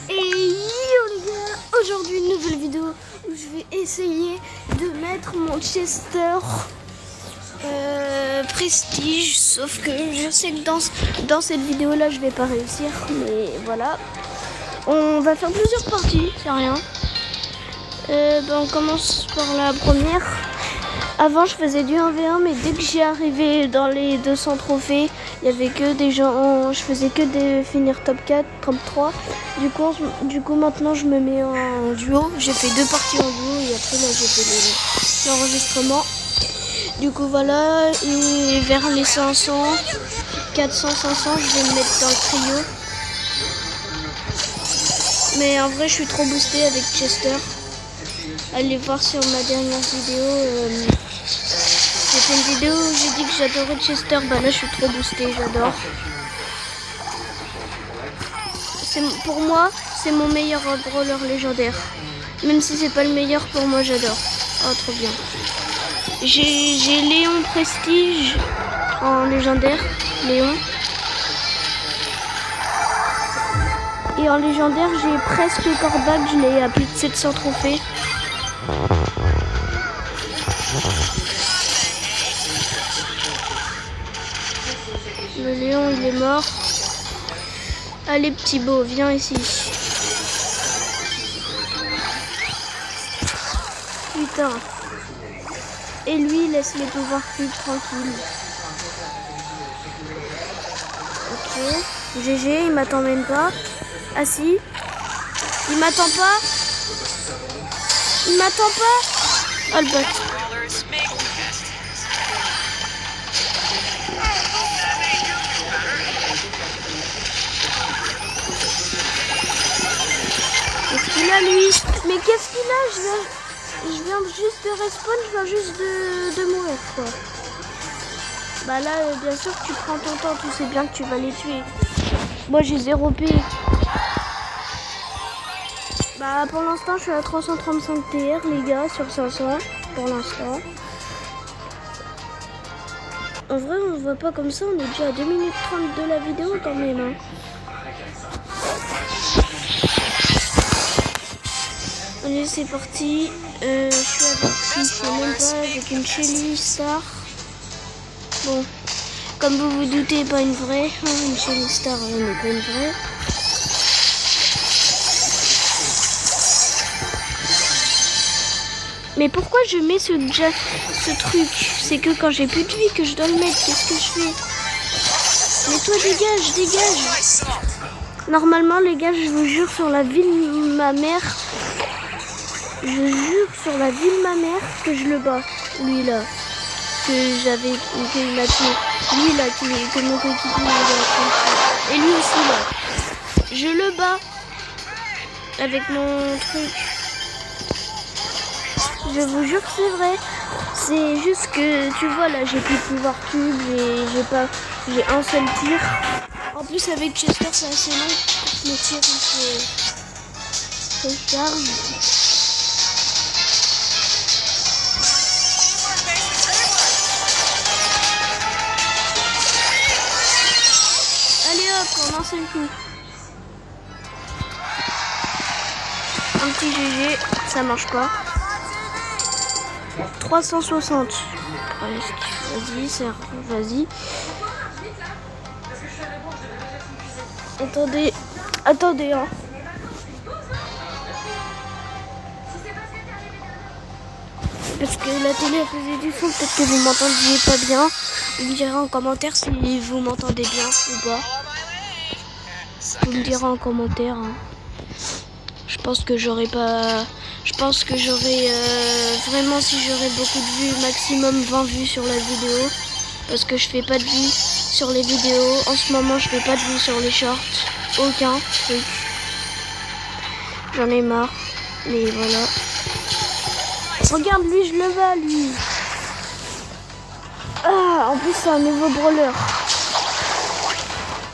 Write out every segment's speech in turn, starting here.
Et yo les gars, aujourd'hui une nouvelle vidéo où je vais essayer de mettre mon Chester Prestige. Sauf que je sais que dans cette vidéo là je vais pas réussir, mais voilà. On va faire plusieurs parties, c'est rien. On commence par la première. Avant je faisais du 1v1, mais dès que j'ai arrivé dans les 200 trophées, il y avait que des gens, je faisais que de finir top 4, top 3. Du coup maintenant je me mets en duo. J'ai fait 2 parties en duo et après là j'ai fait l'enregistrement. Du coup voilà, et vers les 500, 400, 500, je vais me mettre dans le trio. Mais en vrai je suis trop boosté avec Chester. Allez voir sur ma dernière vidéo. J'ai fait une vidéo où j'ai dit que j'adorais Chester. Bah là je suis trop boosté, j'adore. Pour moi c'est mon meilleur brawler légendaire. Même si c'est pas le meilleur, pour moi j'adore. Oh trop bien. J'ai Léon Prestige en légendaire. Léon. Et en légendaire j'ai presque Corbac, je l'ai à plus de 700 trophées. Le lion il est mort. Allez petit beau, viens ici. Putain. Et lui il laisse les pouvoirs cubes tranquilles. Ok. GG, il m'attend même pas. Ah si. Il m'attend pas. Il m'attend pas. Oh le bot. Qu'est-ce qu'il a lui? Mais qu'est-ce qu'il a? Je viens juste de respawn, je viens juste de mourir quoi. Bah là bien sûr que tu prends ton temps, tu sais bien que tu vas les tuer. Moi j'ai 0 P. Bah pour l'instant je suis à 335 TR les gars sur 500 pour l'instant. En vrai on ne voit pas comme ça, on est déjà à 2 minutes 30 de la vidéo quand même hein. Allez c'est parti, je suis avec qui, je sais même pas, avec une Shelly Star. Bon, comme vous vous doutez, pas une vraie, une Shelly Star mais pas une vraie. Mais pourquoi je mets ce truc? C'est que quand j'ai plus de vie que je dois le mettre, qu'est-ce que je fais? Mais toi dégage. Normalement les gars, je vous jure sur la vie de ma mère, que je le bats. Lui là, qu'il a tué. Lui là, que mon coéquipier a tué. Et lui aussi là. Je le bats avec mon truc. Je vous jure que c'est vrai. C'est juste que tu vois là, j'ai plus de pouvoir cube, j'ai un seul tir. En plus avec Chester c'est assez long. Le tir il se recharge. Allez hop, on lance le coup. Un petit GG, ça marche pas. 360. Presque. Vas-y. Attendez hein. Parce que la télé faisait du son, peut-être que vous m'entendiez pas bien. Vous me direz en commentaire si vous m'entendez bien ou pas. Vous me direz en commentaire hein. Je pense que j'aurais vraiment, si j'aurais beaucoup de vues, maximum 20 vues sur la vidéo. Parce que je fais pas de vues sur les vidéos. En ce moment, je fais pas de vues sur les shorts. Aucun truc. J'en ai marre. Mais voilà. Regarde, lui, je le bats, lui. Ah, en plus, c'est un nouveau brawler.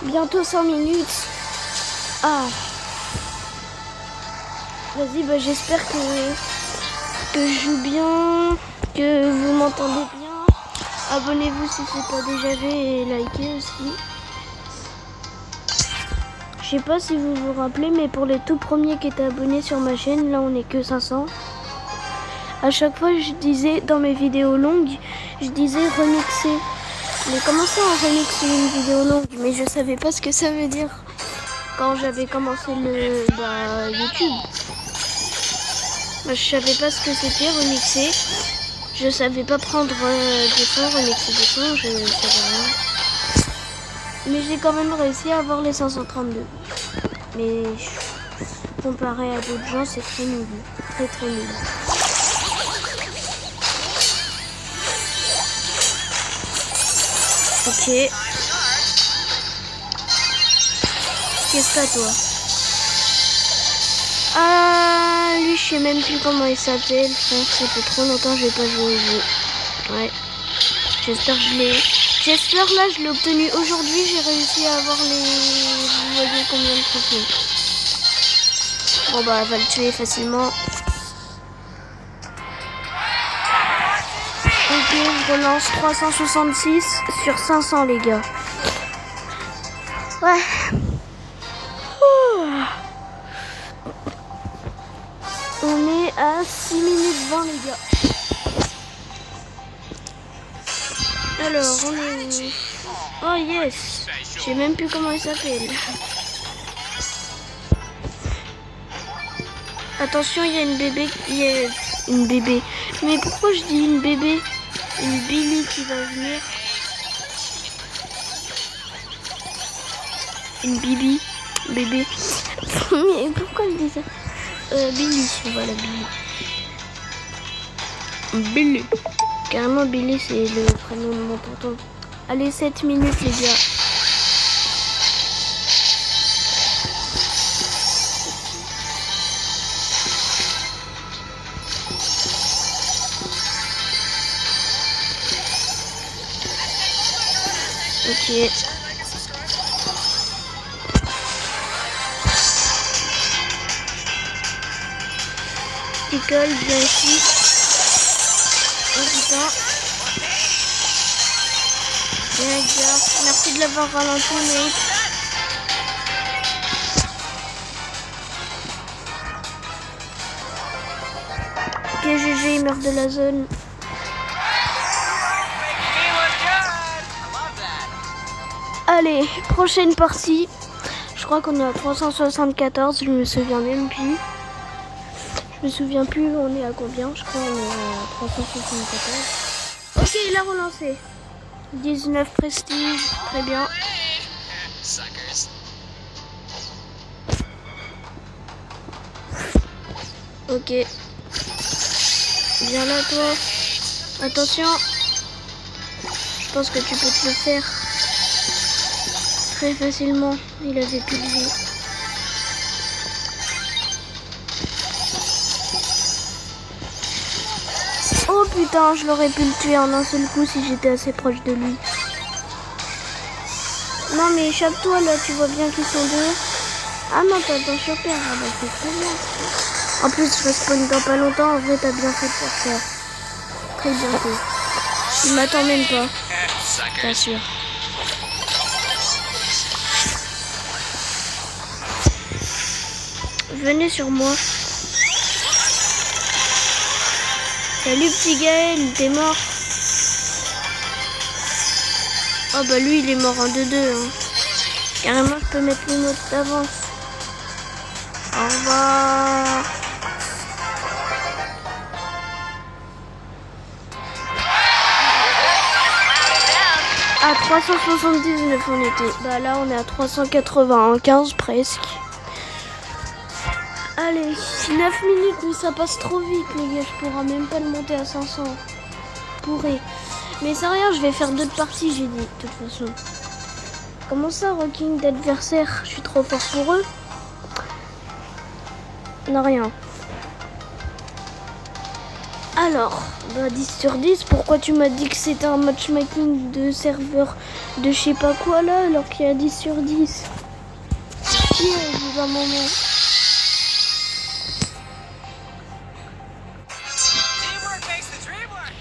Bientôt 100 minutes. Ah. Vas-y, bah j'espère que je joue bien, que vous m'entendez bien. Abonnez-vous si c'est pas déjà fait et likez aussi. Je sais pas si vous vous rappelez, mais pour les tout premiers qui étaient abonnés sur ma chaîne, là on est que 500. À chaque fois je disais dans mes vidéos longues, je disais remixer. J'ai commencé à remixer une vidéo longue, mais je savais pas ce que ça veut dire quand j'avais commencé le YouTube. Je savais pas ce que c'était remixer. Je savais pas prendre des sons, remixer des sons, je savais rien. Mais j'ai quand même réussi à avoir les 532. Mais comparé à d'autres gens, c'est très nul. Très très nul. Ok. Qu'est-ce que t'as toi? Ah, lui, je sais même plus comment il s'appelle, frère. Ça fait trop longtemps que j'ai pas joué au jeu. Ouais. J'espère que je l'ai. J'espère là, je l'ai obtenu aujourd'hui. J'ai réussi à avoir les. Vous voyez combien de trophées. Bon bah, elle va le tuer facilement. Ok, je relance 366 sur 500, les gars. Ouais. On est à 6 minutes 20, les gars. Alors, on est... Oh yes. Je sais même plus comment il s'appelle. Attention, il y a une bébé. Il y a une bébé. Mais pourquoi je dis une bébé? Une Billy qui va venir. Une Bibi. Bébé. Mais pourquoi je dis ça? Billy, voilà Billy. Billy. Carrément Billy, c'est le prénom de mon tonton. Allez, 7 minutes les gars. Ok. Pickle, viens ici. Oh putain. Bien gars. Merci de l'avoir ralenti, mec. Ok, GG, il meurt de la zone. Allez, prochaine partie. Je crois qu'on est à 374, je me souviens même plus. Je me souviens plus, on est à combien? Je crois qu'on est à 374. Ok, il a relancé. 19 prestige, très bien. Ok. Viens là toi. Attention. Je pense que tu peux te le faire. Très facilement. Il avait plus de vie. Oh putain, je l'aurais pu le tuer en un seul coup si j'étais assez proche de lui. Non mais échappe-toi là, tu vois bien qu'ils sont deux. Ah non, t'as ton choper, ah bah c'est très bien. En plus, je respawn dans pas longtemps, en vrai t'as bien fait de faire ça. Très bien fait. Il m'attend même pas. Bien sûr. Venez sur moi. Salut petit Gaël, t'es mort. Oh bah lui il est mort en 2-2. Hein. Carrément je peux mettre une autre d'avance. Au revoir. À 379 on était. Bah là on est à 395 presque. Allez, 9 minutes, mais ça passe trop vite, les gars. Je pourrais même pas le monter à 500. Pourrais. Mais c'est rien, je vais faire d'autres parties, j'ai dit, de toute façon. Comment ça, ranking d'adversaire? Je suis trop fort pour eux. Non, rien. Alors, bah 10 sur 10, pourquoi tu m'as dit que c'était un matchmaking de serveur de je sais pas quoi là, alors qu'il y a 10 sur 10? Qui est un moment?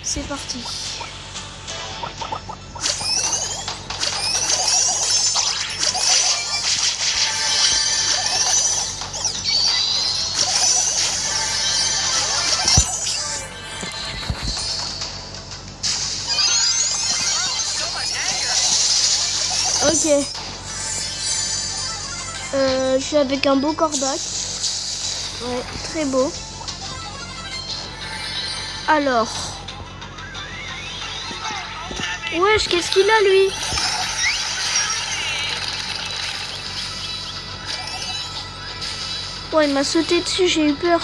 C'est parti. Ok. Je suis avec un beau Kordak. Ouais, très beau. Alors. Wesh, qu'est-ce qu'il a lui? Ouais, il m'a sauté dessus, j'ai eu peur.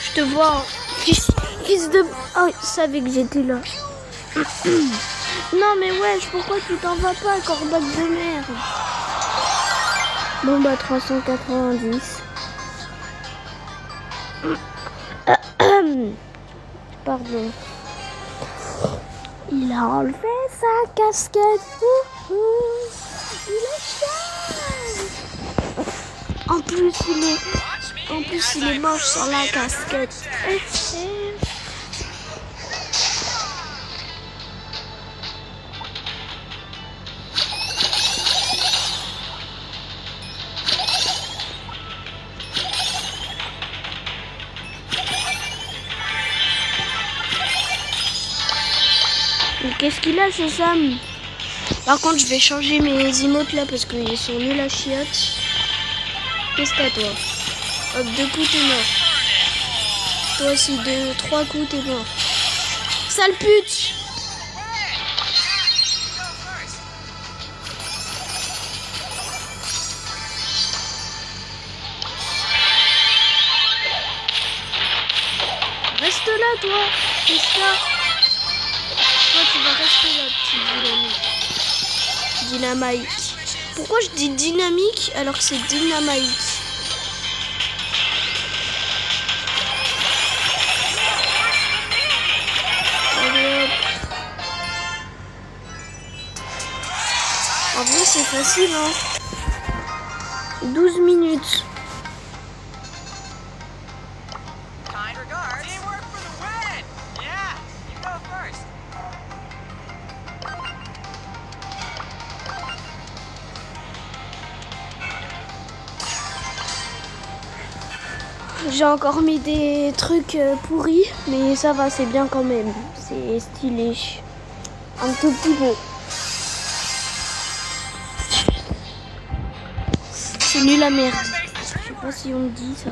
Je te vois, fils de... Oh, il savait que j'étais là. Non mais wesh, pourquoi tu t'en vas pas, Kordak de merde? Bon bah 390. Pardon. Il a enlevé sa casquette. Il est cher. En plus il est moche sans la casquette. Qu'est-ce qu'il a ce Sam? Par contre je vais changer mes emotes là parce qu'ils sont nuls à chiottes. Qu'est-ce que t'as toi? Hop, 2 coups t'es mort. Toi aussi 3 coups t'es mort. Sale pute! Reste là toi! Qu'est-ce que toi tu vas rester là, petit dynamite. Pourquoi je dis dynamique alors que c'est dynamite? Allez hop. En vrai c'est facile hein. 12 minutes. J'ai encore mis des trucs pourris, mais ça va, c'est bien quand même. C'est stylé. Un tout petit peu. C'est nul à merde. Je sais pas si on me dit ça.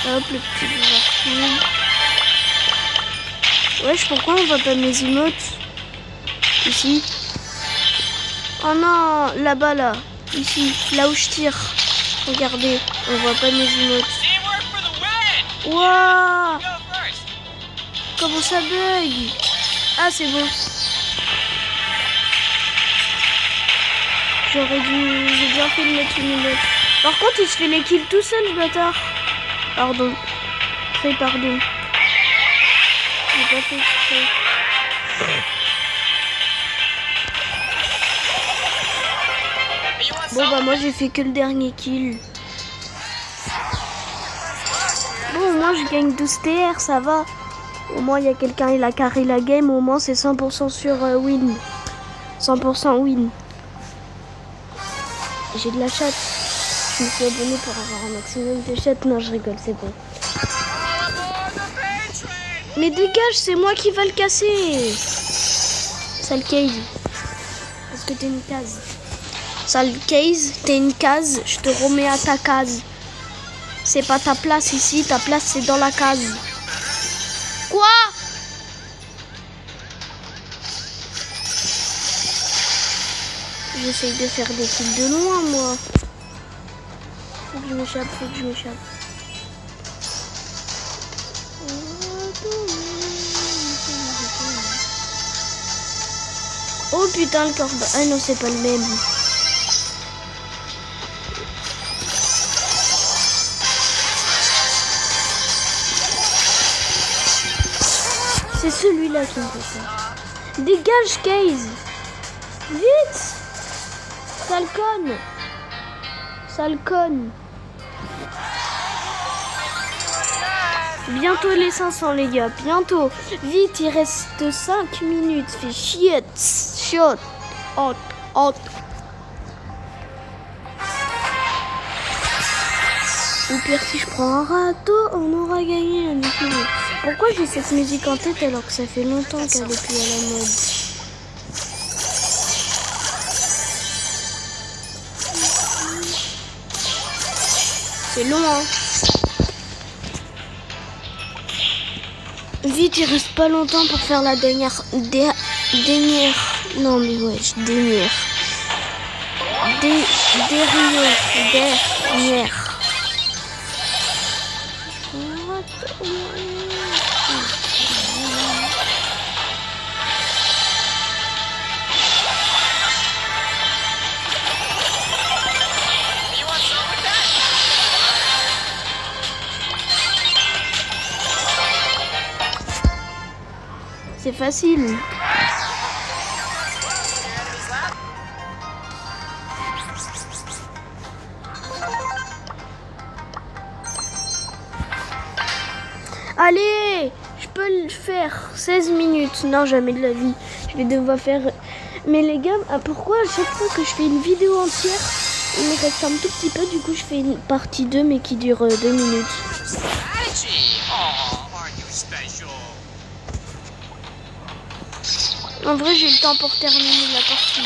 Hop, le petit boulevardier. Wesh, pourquoi on voit pas mes emotes? Ici. Oh non, là-bas, là. Ici, là où je tire. Regardez, on voit pas mes emotes. Waouh! Comment ça bug? Ah, c'est bon. J'ai bien fait de mettre une emote. Par contre, il se fait les kills tout seul, ce bâtard. Pardon. Très pardon. J'ai pas fait exprès. Bon bah moi j'ai fait que le dernier kill. Bon au moins je gagne 12 TR, ça va. Au moins il y a quelqu'un, il a carré la game, au moins c'est 100% sur win. 100% win. J'ai de la chatte. Je me suis abonné pour avoir un maximum de chatte. Non je rigole, c'est bon. Mais dégage, c'est moi qui va le casser. Sale case. Parce que t'es une case. Sale case, t'es une case, je te remets à ta case. C'est pas ta place ici, ta place c'est dans la case. Quoi? J'essaye de faire des kills de loin moi. Faut que je m'échappe, faut que je m'échappe. Oh putain le corbeau. Ah non c'est pas le même. C'est celui-là qui me fait ça. Dégage, Case. Vite. Sale conne. Sale conne. Bientôt les 500 les gars, bientôt. Vite, il reste 5 minutes. Fais chier. Chiot. Hot. Hot. Ou pire, si je prends un râteau, on aura gagné un équilibre. Pourquoi j'ai cette musique en tête alors que ça fait longtemps qu'elle est plus à la mode? C'est long, hein. Vite, il reste pas longtemps pour faire la dernière. Non, mais ouais, dernière. C'est facile. Allez, je peux le faire. 16 minutes. Non, jamais de la vie. Je vais devoir faire... Mais les gars, pourquoi à chaque fois que je fais une vidéo entière, il me reste un tout petit peu. Du coup, je fais une partie 2, mais qui dure 2 minutes. En vrai, j'ai le temps pour terminer la partie.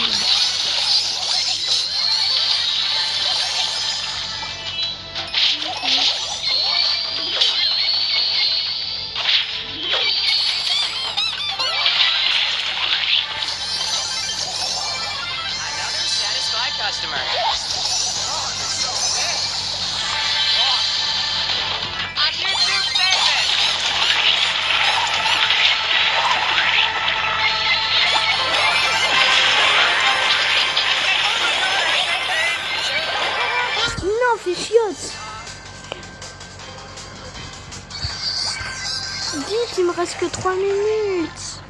Non, fais chiotte. Vite, il me reste que 3 minutes.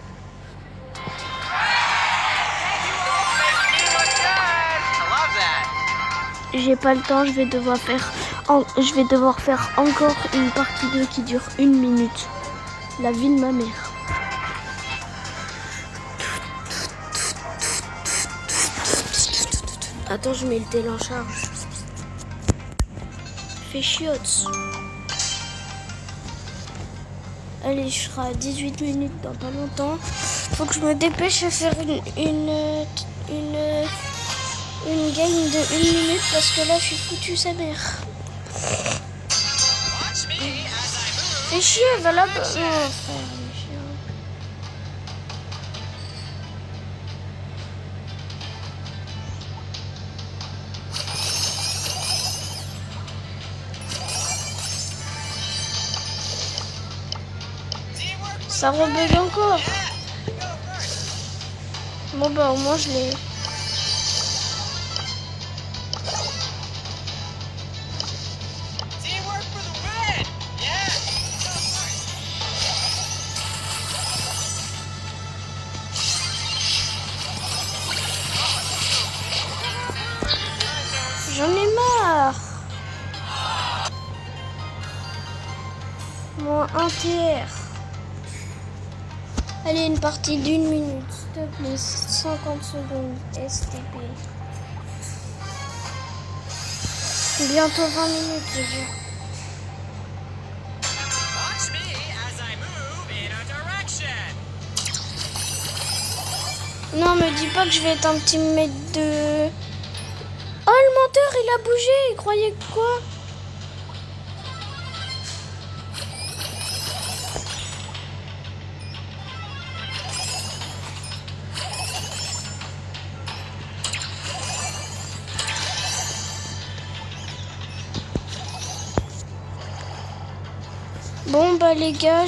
J'ai pas le temps, je vais devoir faire encore une partie 2 qui dure 1 minute. La vie de ma mère. Attends, je mets le tel en charge. Fais chiotte. Allez, je serai à 18 minutes dans pas longtemps. Faut que je me dépêche à faire une game de 1 minute parce que là, je suis foutu sa mère. Fais chier, va là-bas. Ça rebug encore. Bon bah au moins je l'ai. J'en ai marre. Moins un tiers. Allez, une partie d'1 minute, s'il te plaît, 50 secondes, STP. Bientôt 20 minutes déjà. Non, me dis pas que je vais être un petit mètre de... Oh, le menteur, il a bougé, il croyait quoi? Bon bah les gars,